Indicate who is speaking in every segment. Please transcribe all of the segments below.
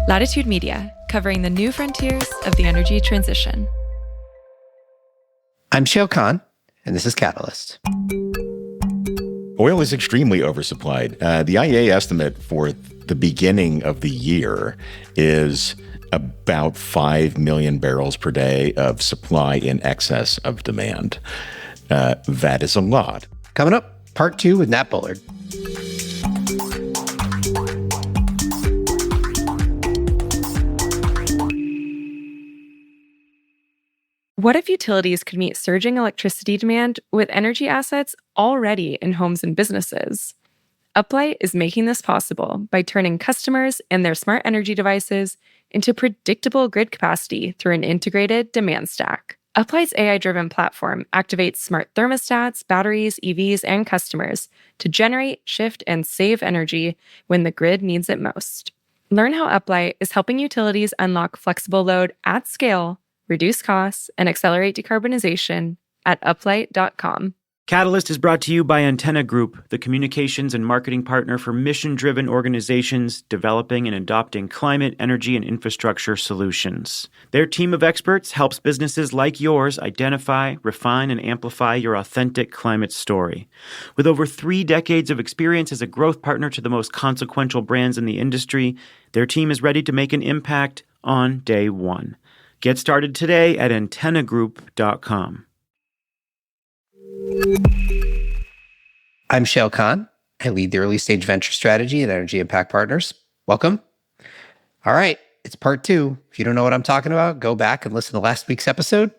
Speaker 1: Latitude Media, covering the new frontiers of the energy transition.
Speaker 2: I'm Shayle Khan, and this is Catalyst.
Speaker 3: Oil is extremely oversupplied. The IEA estimate for the beginning of the year is about 5 million barrels per day of supply in excess of demand. That is a lot.
Speaker 2: Coming up, part 2 with Nat Bullard.
Speaker 1: What if utilities could meet surging electricity demand with energy assets already in homes and businesses? Uplight is making this possible by turning customers and their smart energy devices into predictable grid capacity through an integrated demand stack. Uplight's AI-driven platform activates smart thermostats, batteries, EVs, and customers to generate, shift, and save energy when the grid needs it most. Learn how Uplight is helping utilities unlock flexible load at scale, reduce costs, and accelerate decarbonization at uplight.com.
Speaker 4: Catalyst is brought to you by Antenna Group, the communications and marketing partner for mission-driven organizations developing and adopting climate, energy, and infrastructure solutions. Their team of experts helps businesses like yours identify, refine, and amplify your authentic climate story. With over 3 decades of experience as a growth partner to the most consequential brands in the industry, their team is ready to make an impact on day one. Get started today at antennagroup.com.
Speaker 2: I'm Shayle Khan. I lead the early stage venture strategy at Energy Impact Partners. Welcome. All right, it's part 2. If you don't know what I'm talking about, go back and listen to last week's episode.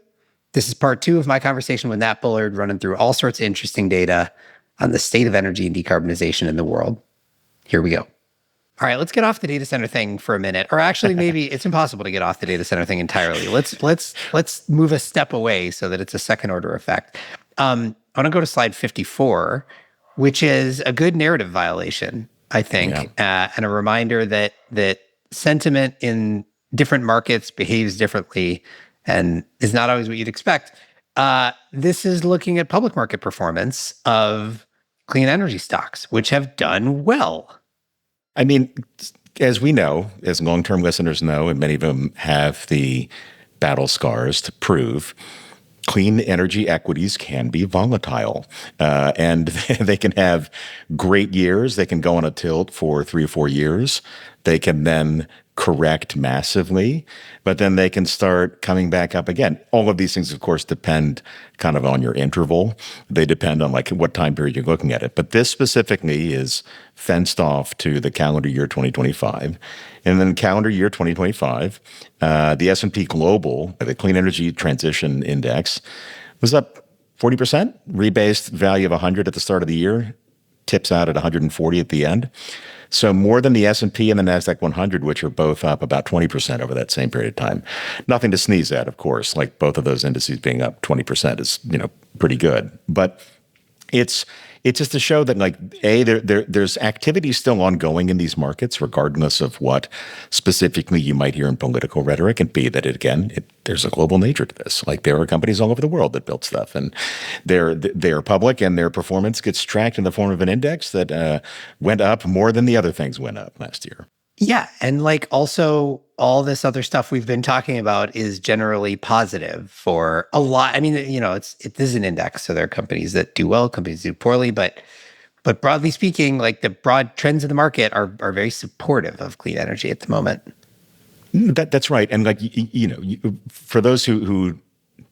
Speaker 2: This is part 2 of my conversation with Nat Bullard, running through all sorts of interesting data on the state of energy and decarbonization in the world. Here we go. All right, let's get off the data center thing for a minute. Or actually, maybe it's impossible to get off the data center thing entirely. Let's move a step away so that it's a second order effect. I want to go to slide 54, which is a good narrative violation, I think, and a reminder that sentiment in different markets behaves differently and is not always what you'd expect. This is looking at public market performance of clean energy stocks, which have done well.
Speaker 3: I mean, as we know, as long-term listeners know, and many of them have the battle scars to prove, clean energy equities can be volatile, and they can have great years. They can go on a tilt for 3 or 4 years. They can then correct massively, but then they can start coming back up again. All of these things, of course, depend kind of on your interval. They depend on like what time period you're looking at it. But this specifically is fenced off to the calendar year 2025. And then calendar year 2025, the S&P Global, the Clean Energy Transition Index, was up 40%, rebased value of 100 at the start of the year, tips out at 140 at the end. So more than the S&P and the Nasdaq 100, which are both up about 20% over that same period of time. Nothing to sneeze at, of course. Like both of those indices being up 20% is, pretty good. But it's just to show that, like, A, there's activity still ongoing in these markets, regardless of what specifically you might hear in political rhetoric, and B, that there's a global nature to this. Like, there are companies all over the world that build stuff, and they're public, and their performance gets tracked in the form of an index that went up more than the other things went up last year.
Speaker 2: Yeah, and like also all this other stuff we've been talking about is generally positive for a lot. I mean, this is an index, so there are companies that do well, companies do poorly, but broadly speaking, like the broad trends in the market are very supportive of clean energy at the moment.
Speaker 3: That's right, and like for those who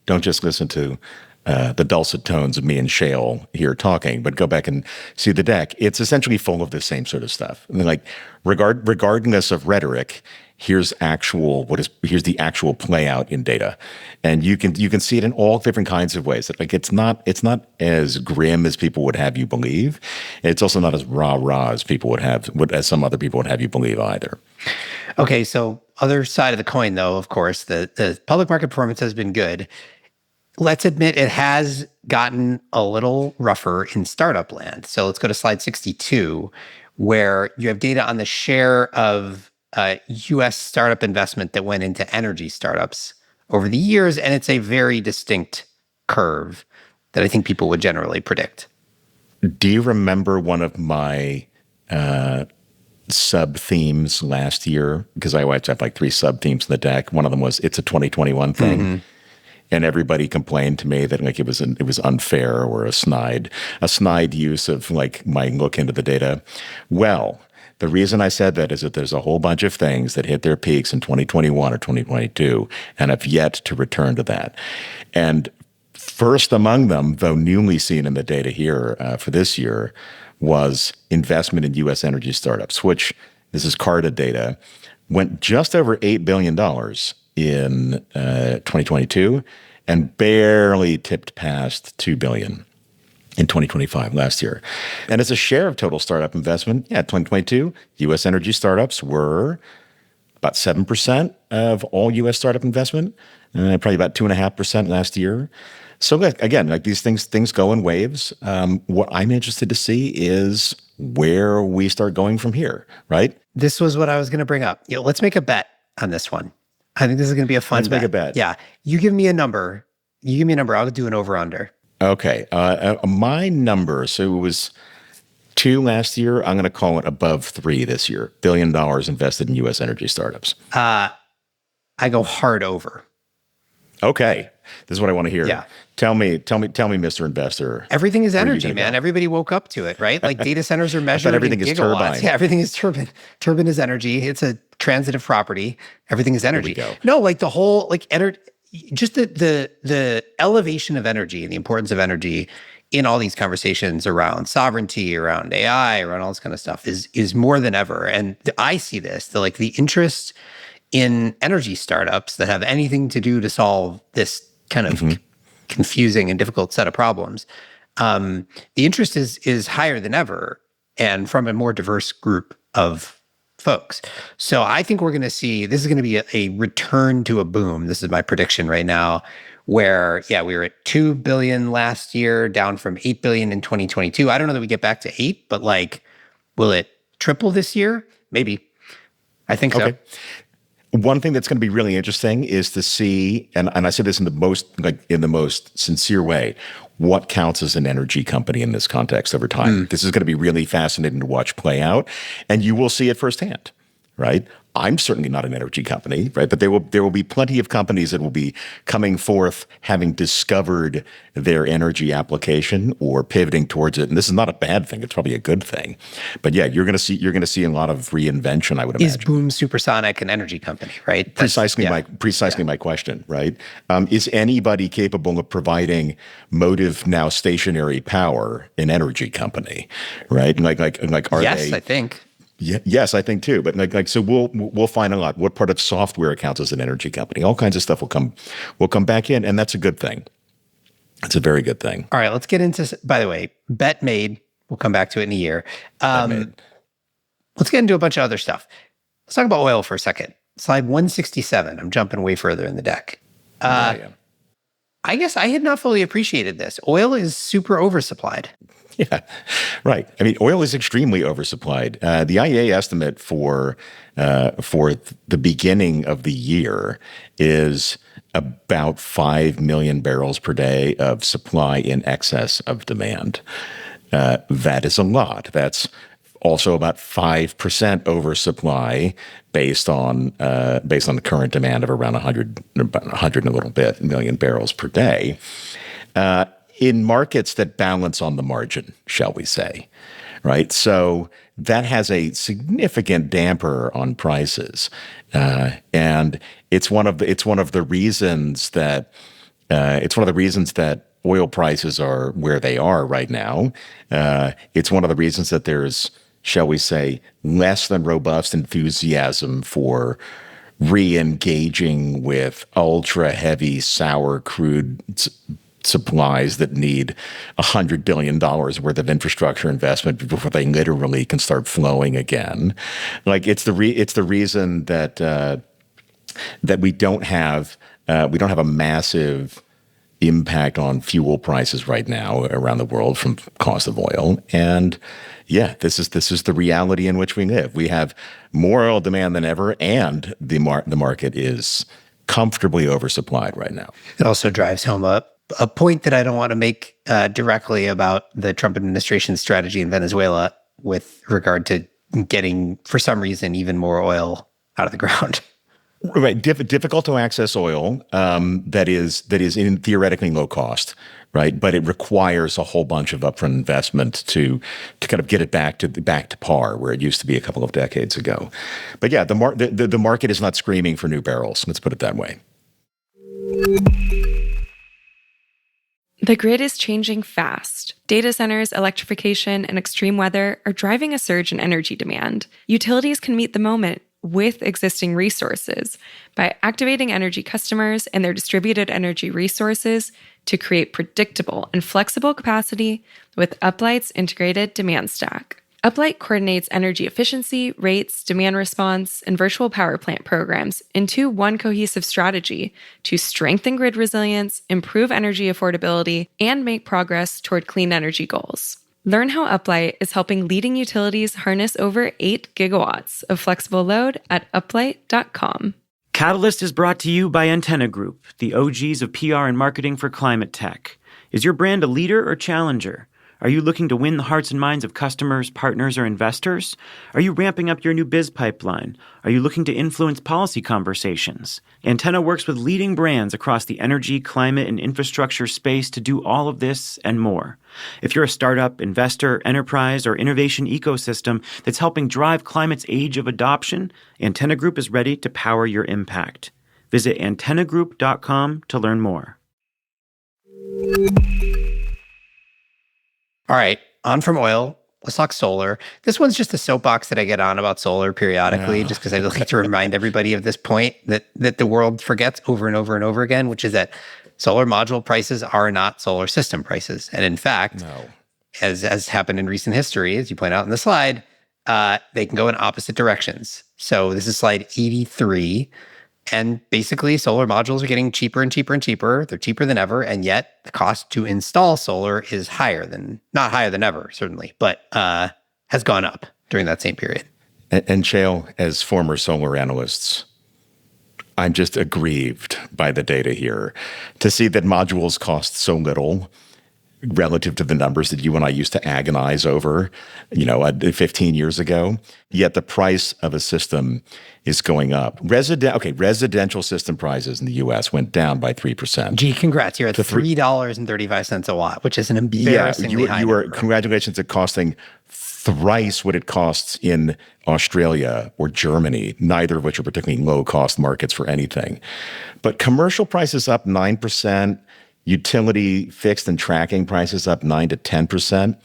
Speaker 3: don't just listen to the dulcet tones of me and Shayle here talking, but go back and see the deck. It's essentially full of the same sort of stuff. I mean, like regardless of rhetoric, here's the actual play out in data, and you can see it in all different kinds of ways. Like it's not as grim as people would have you believe. It's also not as rah as as some other people would have you believe either.
Speaker 2: Okay, so other side of the coin, though, of course, the public market performance has been good. Let's admit it has gotten a little rougher in startup land. So let's go to slide 62, where you have data on the share of U.S. startup investment that went into energy startups over the years, and it's a very distinct curve that I think people would generally predict.
Speaker 3: Do you remember one of my sub-themes last year, because I always have like 3 sub-themes in the deck. One of them was it's a 2021 thing. And everybody complained to me that like it was unfair or a snide use of like my look into the data. Well, the reason I said that is that there's a whole bunch of things that hit their peaks in 2021 or 2022 and have yet to return to that. And first among them, though newly seen in the data here for this year, was investment in U.S. energy startups, which, this is Carta data, went just over $8 billion in 2022 and barely tipped past $2 billion in 2025 last year. And as a share of total startup investment, 2022, U.S. energy startups were about 7% of all U.S. startup investment, probably about 2.5% last year. So again, like these things go in waves. What I'm interested to see is where we start going from here, right?
Speaker 2: This was what I was going to bring up. Let's make a bet on this one. I think this is going to be a fun bet.
Speaker 3: Let's make a bet.
Speaker 2: Yeah. You give me a number. I'll do an over-under.
Speaker 3: Okay. My number, so it was 2 last year. I'm going to call it above 3 this year. $1 billion invested in U.S. energy startups.
Speaker 2: I go hard over.
Speaker 3: Okay. This is what I want to hear.
Speaker 2: Yeah.
Speaker 3: Tell me, Mr. Investor.
Speaker 2: Everything is energy, man. Everybody woke up to it, right? Like data centers are measured
Speaker 3: everything
Speaker 2: in
Speaker 3: is
Speaker 2: gigawatts.
Speaker 3: turbine.
Speaker 2: Yeah, everything is turbine. Turbine is energy. It's a transitive property. Everything is energy.
Speaker 3: There we go.
Speaker 2: No, like the whole just the elevation of energy and the importance of energy in all these conversations around sovereignty, around AI, around all this kind of stuff is more than ever. And I see this, the interest in energy startups that have anything to do to solve this kind of confusing and difficult set of problems. The interest is higher than ever and from a more diverse group of folks. So I think we're going to see, this is going to be a return to a boom. This is my prediction right now, where, we were at 2 billion last year, down from 8 billion in 2022. I don't know that we get back to 8, but will it triple this year? Maybe. I think so.
Speaker 3: One thing that's going to be really interesting is to see, and I say this in the most sincere way, what counts as an energy company in this context over time. This is going to be really fascinating to watch play out, and you will see it firsthand, right? I'm certainly not an energy company, right? But there will be plenty of companies that will be coming forth having discovered their energy application or pivoting towards it. And this is not a bad thing; it's probably a good thing. But you're going to see a lot of reinvention, I would imagine.
Speaker 2: Is Boom Supersonic an energy company, right?
Speaker 3: Precisely my question, right? Is anybody capable of providing motive now stationary power an energy company, right? Are
Speaker 2: yes,
Speaker 3: they?
Speaker 2: I think.
Speaker 3: Yeah, yes, I think too. But so we'll find a lot. What part of software counts as an energy company? All kinds of stuff will come back in, and that's a good thing. It's a very good thing.
Speaker 2: All right, let's get into. By the way, bet made. We'll come back to it in a year. Let's get into a bunch of other stuff. Let's talk about oil for a second. Slide 167. I'm jumping way further in the deck. I guess I had not fully appreciated this. Oil is super oversupplied.
Speaker 3: Yeah, right. I mean, oil is extremely oversupplied. The IEA estimate for the beginning of the year is about 5 million barrels per day of supply in excess of demand. That is a lot. That's also about 5% oversupply based on the current demand of around 100 and a little bit million barrels per day. In markets that balance on the margin, shall we say, right? So that has a significant damper on prices, and it's one of the reasons that oil prices are where they are right now. It's one of the reasons that there's, shall we say, less than robust enthusiasm for re-engaging with ultra heavy sour crude supplies that need $100 billion worth of infrastructure investment before they literally can start flowing again. It's the reason that we don't have a massive impact on fuel prices right now around the world from cost of oil. And this is the reality in which we live. We have more oil demand than ever, and the market is comfortably oversupplied right now.
Speaker 2: It also drives home a point that I don't want to make directly about the Trump administration's strategy in Venezuela with regard to getting, for some reason, even more oil out of the ground.
Speaker 3: Right, difficult to access oil that is in theoretically low cost, right? But it requires a whole bunch of upfront investment to kind of get it back to par where it used to be a couple of decades ago. But yeah, the market is not screaming for new barrels. Let's put it that way.
Speaker 1: The grid is changing fast. Data centers, electrification, and extreme weather are driving a surge in energy demand. Utilities can meet the moment with existing resources by activating energy customers and their distributed energy resources to create predictable and flexible capacity with Uplight's integrated demand stack. Uplight coordinates energy efficiency, rates, demand response, and virtual power plant programs into one cohesive strategy to strengthen grid resilience, improve energy affordability, and make progress toward clean energy goals. Learn how Uplight is helping leading utilities harness over 8 gigawatts of flexible load at uplight.com.
Speaker 4: Catalyst is brought to you by Antenna Group, the OGs of PR and marketing for climate tech. Is your brand a leader or challenger? Are you looking to win the hearts and minds of customers, partners, or investors? Are you ramping up your new biz pipeline? Are you looking to influence policy conversations? Antenna works with leading brands across the energy, climate, and infrastructure space to do all of this and more. If you're a startup, investor, enterprise, or innovation ecosystem that's helping drive climate's age of adoption, Antenna Group is ready to power your impact. Visit antennagroup.com to learn more.
Speaker 2: All right, on from oil. Let's talk solar. This one's just a soapbox that I get on about solar periodically, just because I like to remind everybody of this point that the world forgets over and over and over again, which is that solar module prices are not solar system prices. And in fact, as happened in recent history, as you point out in the slide, they can go in opposite directions. So this is slide 83. And basically, solar modules are getting cheaper and cheaper and cheaper. They're cheaper than ever. And yet the cost to install solar is not higher than ever, certainly, but has gone up during that same period.
Speaker 3: And Shayle, as former solar analysts, I'm just aggrieved by the data here to see that modules cost so little relative to the numbers that you and I used to agonize over, 15 years ago. Yet the price of a system is going up. Residential system prices in the U.S. went down by 3%.
Speaker 2: Gee, congrats. You're at $3.35 a watt, which is an embarrassingly high number.
Speaker 3: Congratulations at costing thrice what it costs in Australia or Germany, neither of which are particularly low-cost markets for anything. But commercial prices up 9%. Utility fixed and tracking prices up 9 to 10%.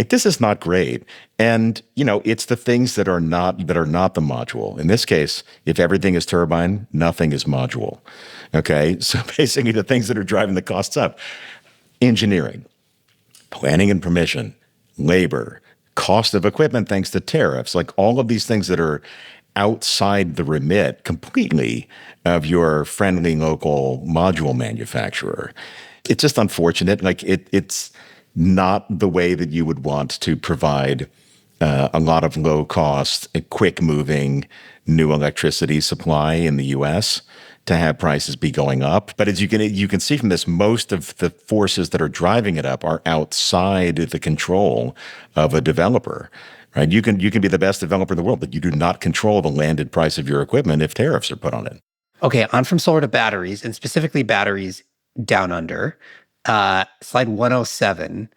Speaker 3: This is not great. And, it's the things that are not the module. In this case, if everything is turbine, nothing is module. Okay. So basically the things that are driving the costs up: engineering, planning and permission, labor, cost of equipment, thanks to tariffs, like all of these things that are outside the remit completely of your friendly local module manufacturer. It's just unfortunate. It's not the way that you would want to provide a lot of low-cost, quick-moving new electricity supply in the U.S. to have prices be going up. But as you can see from this, most of the forces that are driving it up are outside the control of a developer. Right? You can be the best developer in the world, but you do not control the landed price of your equipment if tariffs are put on it.
Speaker 2: Okay, on from solar to batteries, and specifically batteries down under. Slide 107,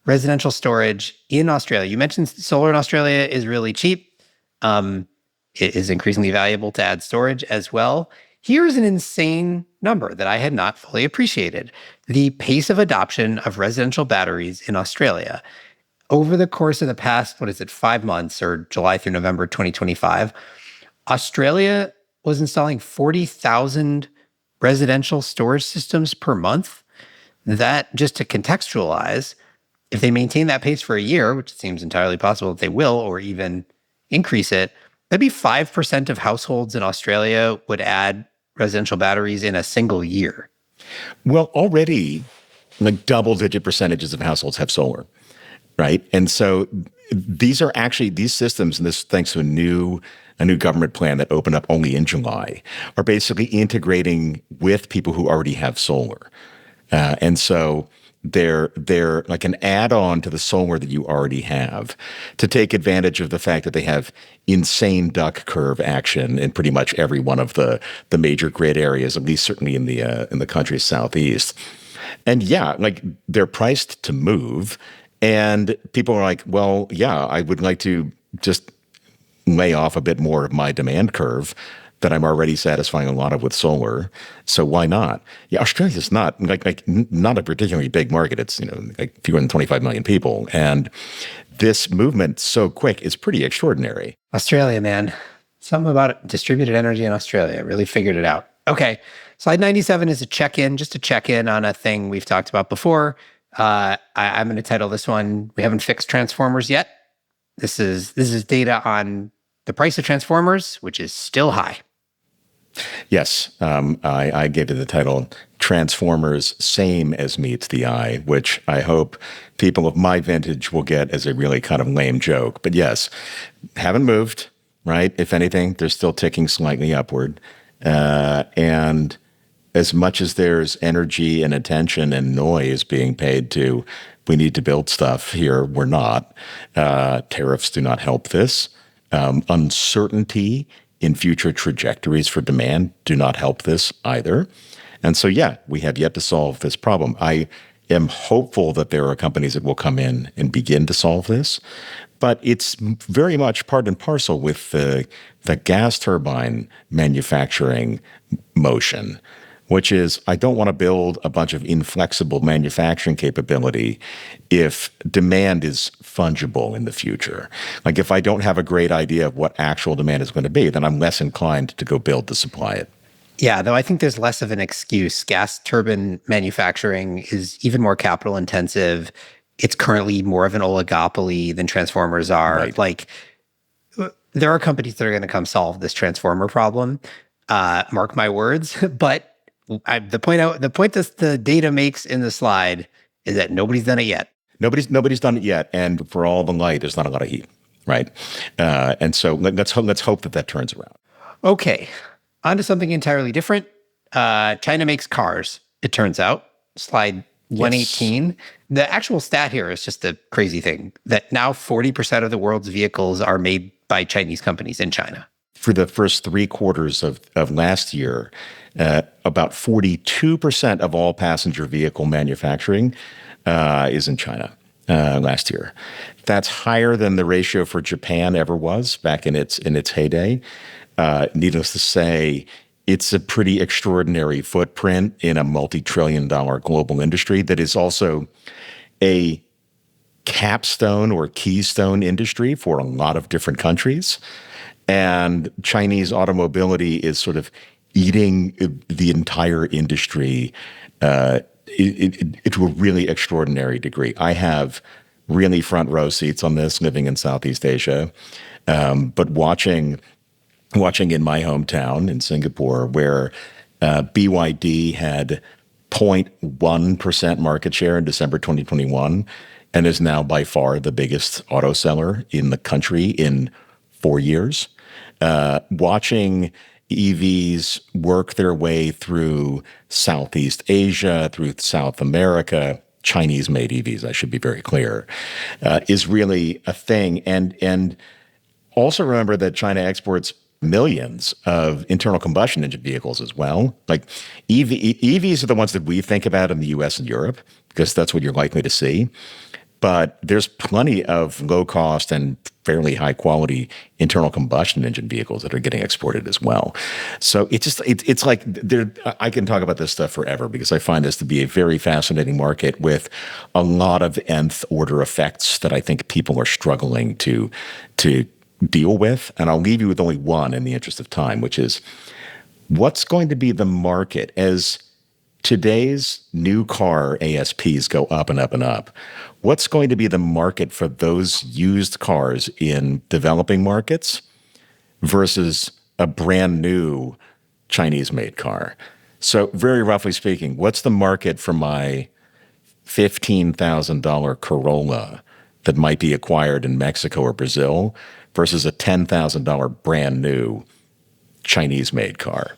Speaker 2: residential storage in Australia. You mentioned solar in Australia is really cheap. It is increasingly valuable to add storage as well. Here's an insane number that I had not fully appreciated. The pace of adoption of residential batteries in Australia. Over the course of the past, 5 months, or July through November 2025, Australia was installing 40,000 residential storage systems per month. That, just to contextualize, if they maintain that pace for a year, which seems entirely possible that they will, or even increase it, that'd be 5% of households in Australia would add residential batteries in a single year.
Speaker 3: Well, already, double-digit percentages of households have solar. Right. And so these systems, and this thanks to a new government plan that opened up only in July, are basically integrating with people who already have solar. And so They're like an add-on to the solar that you already have to take advantage of the fact that they have insane duck curve action in pretty much every one of the major grid areas, at least certainly in the country's southeast. And yeah, like they're priced to move, and people are like, well, yeah, I would like to just lay off a bit more of my demand curve that I'm already satisfying a lot of with solar. So why not? Yeah, Australia's not not a particularly big market. It's, like fewer than 25 million people. And this movement so quick is pretty extraordinary.
Speaker 2: Australia, man. Something about distributed energy in Australia. Really figured it out. Okay. Slide 97 is just a check-in on a thing we've talked about before. I'm going to title this one, We Haven't Fixed Transformers Yet. This is data on the price of transformers, which is still high.
Speaker 3: Yes, I gave it the title, Transformers Same as Meets the Eye, which I hope people of my vintage will get as a really kind of lame joke. But yes, haven't moved, right? If anything, they're still ticking slightly upward. And as much as there's energy and attention and noise being paid to, we need to build stuff here, we're not. Tariffs do not help this. Uncertainty in future trajectories for demand do not help this either. And so, yeah, we have yet to solve this problem. I am hopeful that there are companies that will come in and begin to solve this, but it's very much part and parcel with the gas turbine manufacturing motion, which is I don't want to build a bunch of inflexible manufacturing capability if demand is fungible in the future. Like if I don't have a great idea of what actual demand is going to be, then I'm less inclined to go build to supply it.
Speaker 2: Yeah, though I think there's less of an excuse. Gas turbine manufacturing is even more capital intensive. It's currently more of an oligopoly than transformers are.
Speaker 3: Right.
Speaker 2: Like there are companies that are going to come solve this transformer problem. Mark my words. But the point that the data makes in the slide is that nobody's done it yet.
Speaker 3: Nobody's done it yet, and for all the light, there's not a lot of heat, right? And so let's hope that turns around.
Speaker 2: Okay, on to something entirely different. China makes cars. It turns out. Slide 118. Yes. The actual stat here is just a crazy thing that now 40% of the world's vehicles are made by Chinese companies in China.
Speaker 3: For the first 3 quarters of last year, about 42% of all passenger vehicle manufacturing is in China last year. That's higher than the ratio for Japan ever was back in its heyday. Needless to say, it's a pretty extraordinary footprint in a multi-trillion-dollar global industry that is also a capstone or keystone industry for a lot of different countries. And Chinese automobility is sort of eating the entire industry to a really extraordinary degree. I have really front row seats on this living in Southeast Asia, but watching in my hometown in Singapore, where BYD had 0.1% market share in December 2021 and is now by far the biggest auto seller in the country in 4 years. Watching EVs work their way through Southeast Asia, through South America, Chinese-made EVs, I should be very clear, is really a thing. And also remember that China exports millions of internal combustion engine vehicles as well. Like EVs are the ones that we think about in the US and Europe, because that's what you're likely to see. But there's plenty of low-cost and fairly high-quality internal combustion engine vehicles that are getting exported as well. So it's like I can talk about this stuff forever because I find this to be a very fascinating market with a lot of nth-order effects that I think people are struggling to deal with. And I'll leave you with only one in the interest of time, which is what's going to be the market as today's new car ASPs go up and up and up. What's going to be the market for those used cars in developing markets versus a brand new Chinese-made car? So very roughly speaking, what's the market for my $15,000 Corolla that might be acquired in Mexico or Brazil versus a $10,000 brand new Chinese-made car?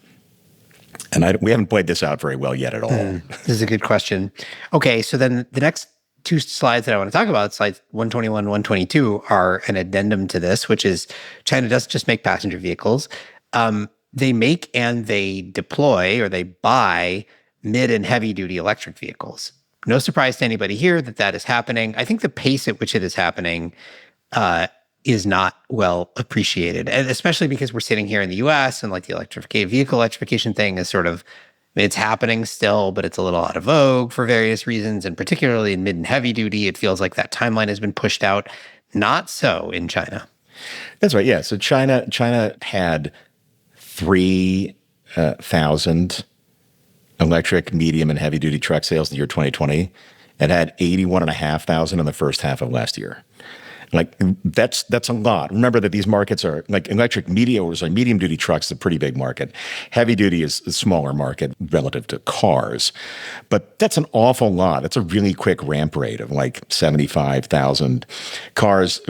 Speaker 3: And we haven't played this out very well yet at all.
Speaker 2: This is a good question. Okay, so then the next two slides that I want to talk about, slides 121, 122, are an addendum to this, which is China doesn't just make passenger vehicles. They make and they deploy or they buy mid and heavy duty electric vehicles. No surprise to anybody here that that is happening. I think the pace at which it is happening is not well appreciated, and especially because we're sitting here in the US and like the vehicle electrification thing is sort of, it's happening still, but it's a little out of vogue for various reasons. And particularly in mid and heavy duty, it feels like that timeline has been pushed out. Not so in China.
Speaker 3: That's right. Yeah. So China had 3,000 electric, medium, and heavy duty truck sales in the year 2020. It had 81,500 in the first half of last year. Like that's a lot. Remember that these markets are like electric medium duty trucks is a pretty big market. Heavy duty is a smaller market relative to cars, but that's an awful lot. That's a really quick ramp rate of like 75,000 cars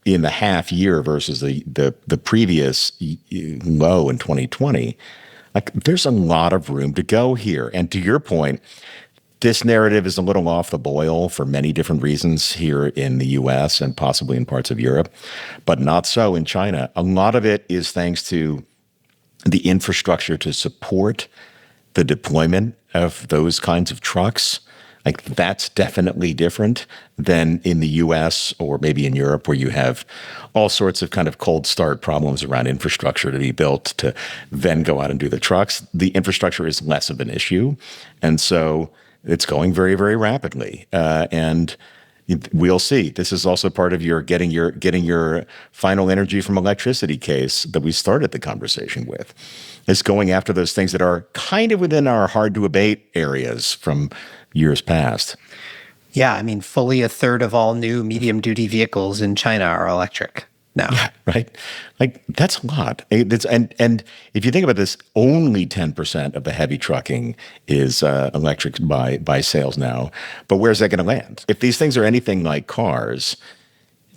Speaker 3: in the half year versus the previous low in 2020. Like there's a lot of room to go here. And to your point, this narrative is a little off the boil for many different reasons here in the US and possibly in parts of Europe, but not so in China. A lot of it is thanks to the infrastructure to support the deployment of those kinds of trucks. Like that's definitely different than in the US or maybe in Europe, where you have all sorts of kind of cold start problems around infrastructure to be built to then go out and do the trucks. The infrastructure is less of an issue. And so it's going very, very rapidly. And we'll see. This is also part of your getting your final energy from electricity case that we started the conversation with. It's going after those things that are kind of within our hard to abate areas from years past.
Speaker 2: Yeah, I mean, fully a third of all new medium duty vehicles in China are electric now.
Speaker 3: Yeah, right. Like that's a lot. And if you think about this, only 10% of the heavy trucking is electric by sales now. But where's that going to land? If these things are anything like cars,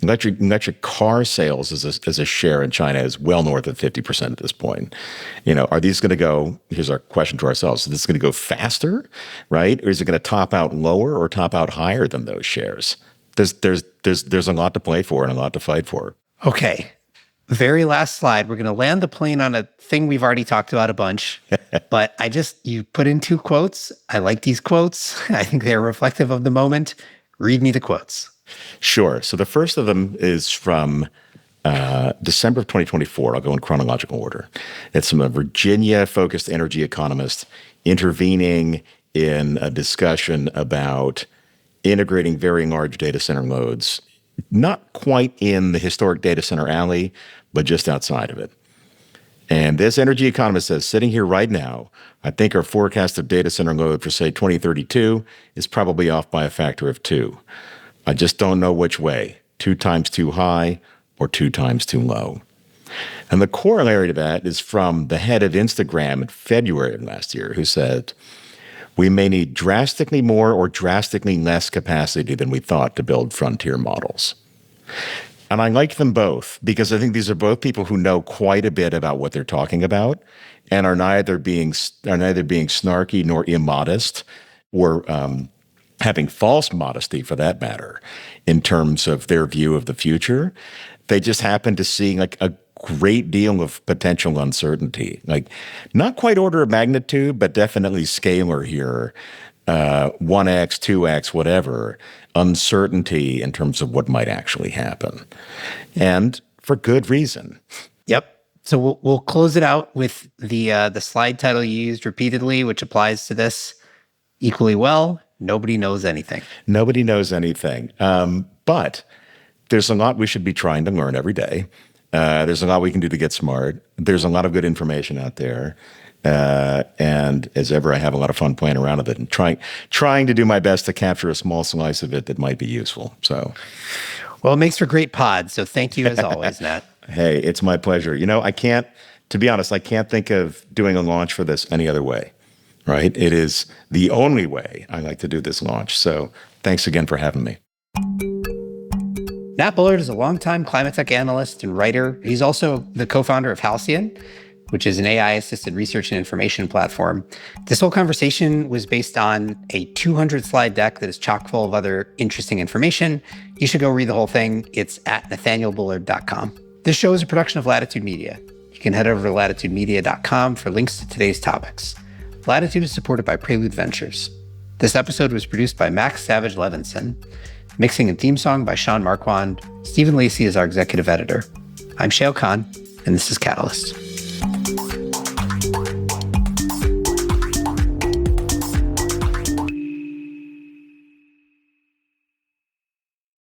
Speaker 3: electric car sales as a share in China is well north of 50% at this point. Are these going to go? Here's our question to ourselves: is this going to go faster, right, or is it going to top out lower or top out higher than those shares? There's a lot to play for and a lot to fight for.
Speaker 2: Okay. Very last slide. We're going to land the plane on a thing we've already talked about a bunch, but you put in two quotes. I like these quotes. I think they're reflective of the moment. Read me the quotes.
Speaker 3: Sure. So the first of them is from December of 2024. I'll go in chronological order. It's from a Virginia-focused energy economist intervening in a discussion about integrating very large data center loads, not quite in the historic data center alley, but just outside of it. And this energy economist says, sitting here right now, I think our forecast of data center load for, say, 2032 is probably off by a factor of 2. I just don't know which way, 2 times too high or 2 times too low. And the corollary to that is from the head of Instagram in February of last year, who said, we may need drastically more or drastically less capacity than we thought to build frontier models. And I like them both because I think these are both people who know quite a bit about what they're talking about and are neither being snarky nor immodest or having false modesty, for that matter, in terms of their view of the future. They just happen to see like a great deal of potential uncertainty, like not quite order of magnitude, but definitely scalar here, 1x, 2x, whatever, uncertainty in terms of what might actually happen, and for good reason.
Speaker 2: Yep. So we'll close it out with the slide title you used repeatedly, which applies to this equally well. Nobody knows anything.
Speaker 3: Nobody knows anything. But there's a lot we should be trying to learn every day. There's a lot we can do to get smart. There's a lot of good information out there. And as ever, I have a lot of fun playing around with it and trying to do my best to capture a small slice of it that might be useful. So,
Speaker 2: well, it makes for great pods. So thank you as always, Nat.
Speaker 3: Hey, it's my pleasure. To be honest, I can't think of doing a launch for this any other way, right? It is the only way I like to do this launch. So thanks again for having me.
Speaker 2: Nat Bullard is a longtime climate tech analyst and writer. He's also the co-founder of Halcyon, which is an AI-assisted research and information platform. This whole conversation was based on a 200-slide deck that is chock full of other interesting information. You should go read the whole thing. It's at nathanielbullard.com. This show is a production of Latitude Media. You can head over to latitudemedia.com for links to today's topics. Latitude is supported by Prelude Ventures. This episode was produced by Max Savage Levinson. Mixing and theme song by Sean Marquand. Stephen Lacey is our executive editor. I'm Shayle Khan, and this is Catalyst.